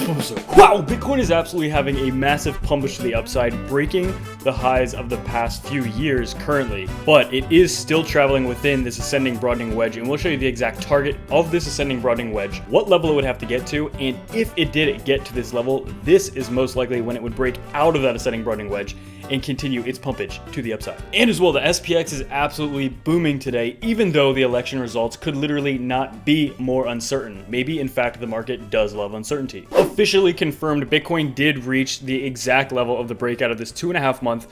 Wow, Bitcoin is absolutely having a massive push to the upside, breaking the highs of the past few years currently. But it is still traveling within this ascending broadening wedge, and we'll show you the exact target of this ascending broadening wedge, what level it would have to get to, and if it did get to this level, this is most likely when it would break out of that ascending broadening wedge and continue its pumpage to the upside. And as well, the SPX is absolutely booming today, even though the election results could literally not be more uncertain. Maybe, in fact, the market does love uncertainty. Officially confirmed, Bitcoin did reach the exact level of the breakout of this 2.5-month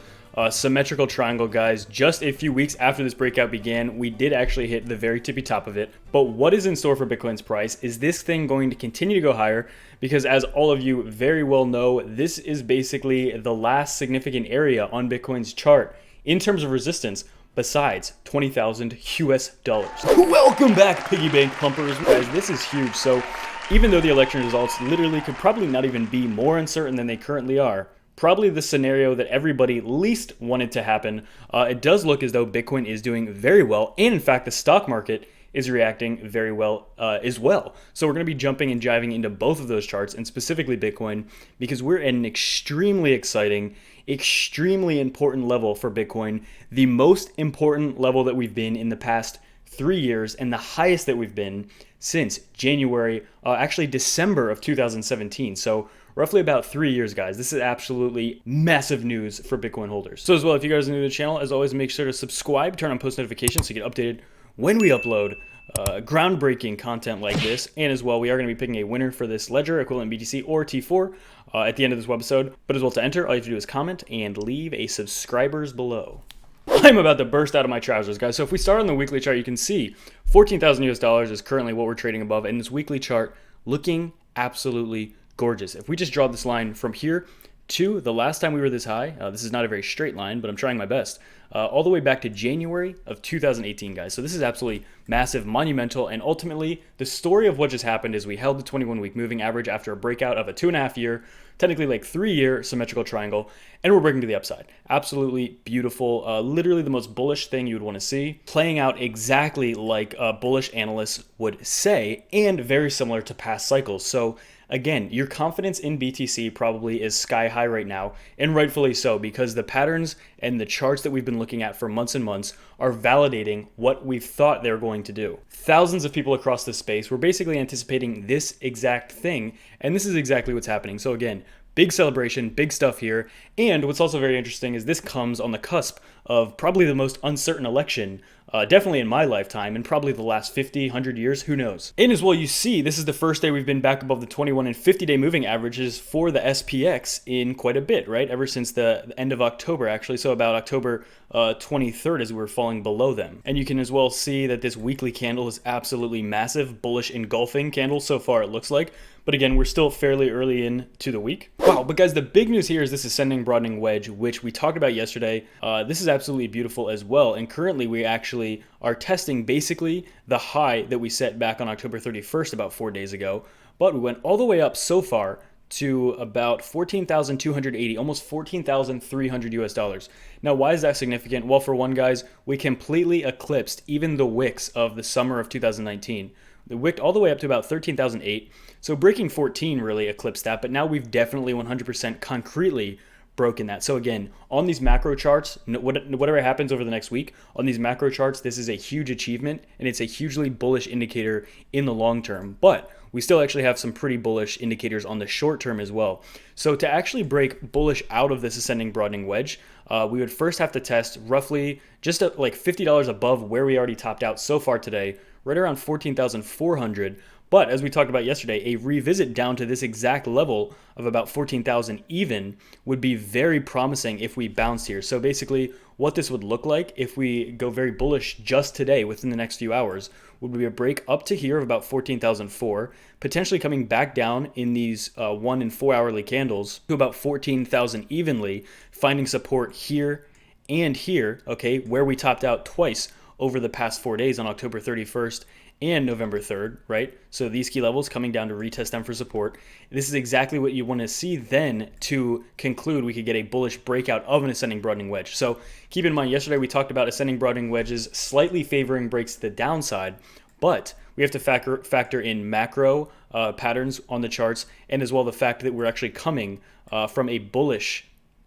symmetrical triangle, guys. Just a few weeks after this breakout began, we did actually hit the very tippy top of it. But what is in store for Bitcoin's price? Is this thing going to continue to go higher? Because as all of you very well know, this is basically the last significant area on Bitcoin's chart in terms of resistance, besides $20,000 US. Welcome back, piggy bank pumpers. Guys, this is huge. So even though the election results literally could probably not even be more uncertain than they currently are, probably the scenario that everybody least wanted to happen, it does look as though Bitcoin is doing very well. And in fact, the stock market is reacting very well as well. So we're going to be jumping and jiving into both of those charts, and specifically Bitcoin, because we're at an extremely exciting, extremely important level for Bitcoin, the most important level that we've been in the past 3 years, and the highest that we've been since January, actually December of 2017. So roughly about 3 years, guys. This is absolutely massive news for Bitcoin holders. So as well, if you guys are new to the channel, as always, make sure to subscribe, turn on post notifications so you get updated when we upload groundbreaking content like this. And as well, we are going to be picking a winner for this ledger, equivalent BTC or T4, at the end of this webisode. But as well, to enter, all you have to do is comment and leave a subscribers below. I'm about to burst out of my trousers, guys. So if we start on the weekly chart, you can see $14,000 is currently what we're trading above, and this weekly chart looking absolutely gorgeous. If we just draw this line from here to the last time we were this high, this is not a very straight line, but I'm trying my best, all the way back to January of 2018, guys. So this is absolutely massive, monumental, and ultimately the story of what just happened is we held the 21-week moving average after a breakout of a 2.5-year, technically like 3-year symmetrical triangle, and we're breaking to the upside. Absolutely beautiful, literally the most bullish thing you would want to see, playing out exactly like bullish analysts would say, and very similar to past cycles. So again, your confidence in BTC probably is sky high right now, and rightfully so, because the patterns and the charts that we've been looking at for months and months are validating what we've thought they're going to do. Thousands of people across this space were basically anticipating this exact thing, and this is exactly what's happening. So again, big celebration, big stuff here. And what's also very interesting is this comes on the cusp of probably the most uncertain election, definitely in my lifetime, and probably the last 50, 100 years, who knows. And as well, you see, this is the first day we've been back above the 21 and 50-day moving averages for the SPX in quite a bit, right? Ever since the end of October, actually. So about October 23rd as we were falling below them. And you can as well see that this weekly candle is absolutely massive, bullish engulfing candle so far it looks like. But again, we're still fairly early into the week. Wow, but guys, the big news here is this ascending broadening wedge, which we talked about yesterday. This is absolutely beautiful as well. And currently we actually are testing basically the high that we set back on October 31st about 4 days ago. But we went all the way up so far to about 14,280, almost 14,300 US dollars. Now, why is that significant? Well, for one, guys, we completely eclipsed even the wicks of the summer of 2019. The wick all the way up to about 13,008. So breaking 14 really eclipsed that, but now we've definitely 100% concretely broken that. So again, on these macro charts, whatever happens over the next week, on these macro charts, this is a huge achievement, and it's a hugely bullish indicator in the long term. But we still actually have some pretty bullish indicators on the short term as well. So to actually break bullish out of this ascending broadening wedge, we would first have to test roughly just like $50 above where we already topped out so far today, right around 14,400. But as we talked about yesterday, a revisit down to this exact level of about 14,000 even would be very promising if we bounce here. So basically what this would look like if we go very bullish just today within the next few hours would be a break up to here of about 14,004, potentially coming back down in these 1 and 4 hourly candles to about 14,000 evenly, finding support here and here, okay, where we topped out twice over the past 4 days on October 31st and November 3rd, right? So these key levels coming down to retest them for support. This is exactly what you want to see then to conclude we could get a bullish breakout of an ascending broadening wedge. So keep in mind, yesterday we talked about ascending broadening wedges slightly favoring breaks to the downside, but we have to factor in macro patterns on the charts, and as well the fact that we're actually coming from a bullish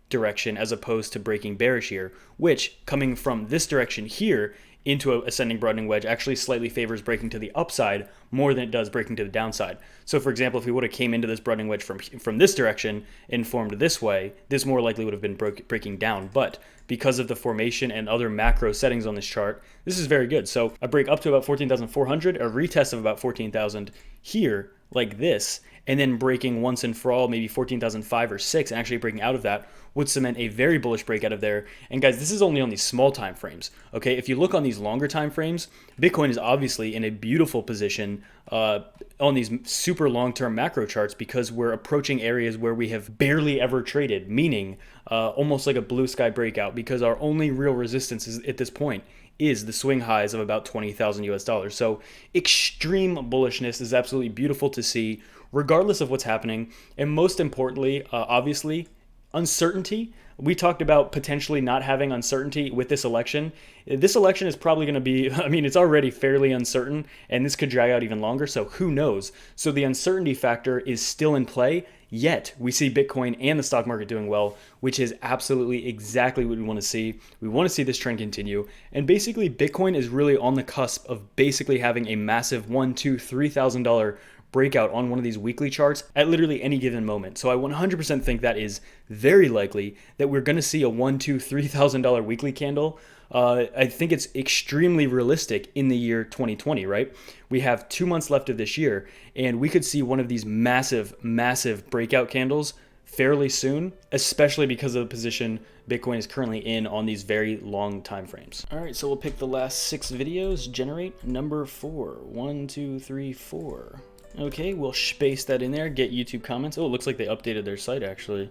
direction as opposed to breaking bearish here, which coming from this direction here into a ascending broadening wedge actually slightly favors breaking to the upside more than it does breaking to the downside. So for example, if we would have came into this broadening wedge from this direction and formed this way, this more likely would have been breaking down. But because of the formation and other macro settings on this chart, this is very good. So a break up to about 14,400, a retest of about 14,000 here like this, and then breaking once and for all maybe 14,005 or 6 and actually breaking out of that would cement a very bullish break out of there. And guys, this is only on these small time frames. Okay, if you look on these longer time frames, Bitcoin is obviously in a beautiful position on these super long-term macro charts because we're approaching areas where we have barely ever traded, meaning almost like a blue sky breakout, because our only real resistance is, at this point, is the swing highs of about 20,000 US dollars. So extreme bullishness is absolutely beautiful to see, regardless of what's happening. And most importantly, obviously, uncertainty. We talked about potentially not having uncertainty with this election. This election is probably going to be, I mean, it's already fairly uncertain, and this could drag out even longer, so who knows? So the uncertainty factor is still in play, yet we see Bitcoin and the stock market doing well, which is absolutely exactly what we want to see. We want to see this trend continue, and basically Bitcoin is really on the cusp of basically having a massive $1,000, $2,000, $3,000 breakout on one of these weekly charts at literally any given moment. So I 100% think that is very likely that we're going to see a $1,000, $2,000, $3,000 weekly candle. I think it's extremely realistic in the year 2020, right? We have 2 months left of this year, and we could see one of these massive, massive breakout candles fairly soon, especially because of the position Bitcoin is currently in on these very long time frames. All right, so we'll pick the last 6 videos. Generate number 4. 1, 2, 3, 4. Okay, we'll space that in there, get YouTube comments. Oh, it looks like they updated their site actually.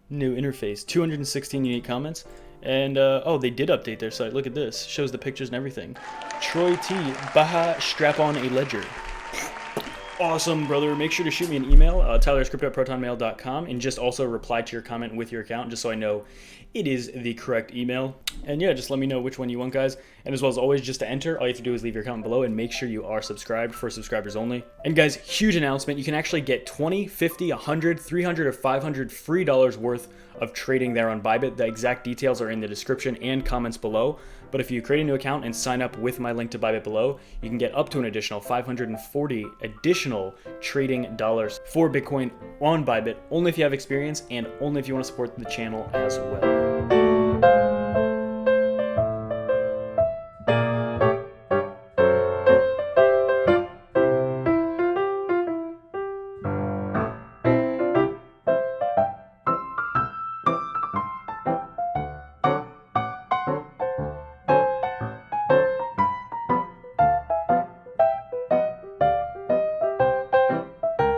New interface, 216 unique comments. And, oh, they did update their site. Look at this. Shows the pictures and everything. Troy T. Baha strap on a ledger. Awesome, brother. Make sure to shoot me an email, TylerSCrypto@protonmail.com, and just also reply to your comment with your account, just so I know it is the correct email. And yeah, just let me know which one you want, guys. And as well as always, just to enter, all you have to do is leave your comment below and make sure you are subscribed, for subscribers only. And guys, huge announcement. You can actually get 20, 50, 100, 300, or 500 free dollars worth of trading there on Bybit. The exact details are in the description and comments below. But if you create a new account and sign up with my link to Bybit below, you can get up to an additional 540 additional trading dollars for Bitcoin on Bybit, only if you have experience and only if you want to support the channel as well.